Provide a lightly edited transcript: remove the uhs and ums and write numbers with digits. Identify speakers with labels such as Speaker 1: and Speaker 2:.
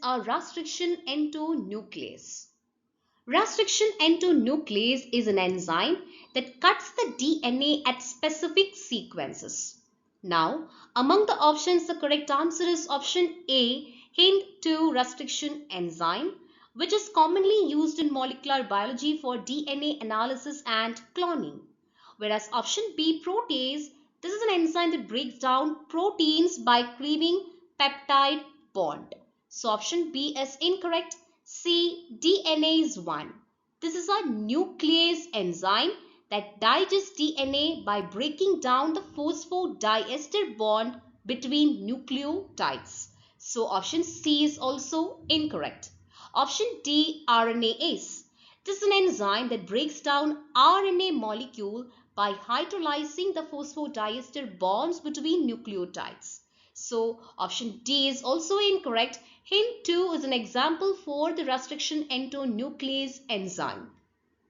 Speaker 1: a restriction endonuclease. Restriction endonuclease is an enzyme that cuts the DNA at specific sequences. Now, among the options, the correct answer is option A, Hint2 restriction enzyme, which is commonly used in molecular biology for DNA analysis and cloning. Whereas option B, protease, this is an enzyme that breaks down proteins by cleaving peptide bond. So option B is incorrect. C, DNase 1. This is a nuclease enzyme that digests DNA by breaking down the phosphodiester bond between nucleotides. So option C is also incorrect. Option D, RNase. This is an enzyme that breaks down RNA molecule by hydrolyzing the phosphodiester bonds between nucleotides. So option D is also incorrect. Hint 2 is an example for the restriction endonuclease enzyme.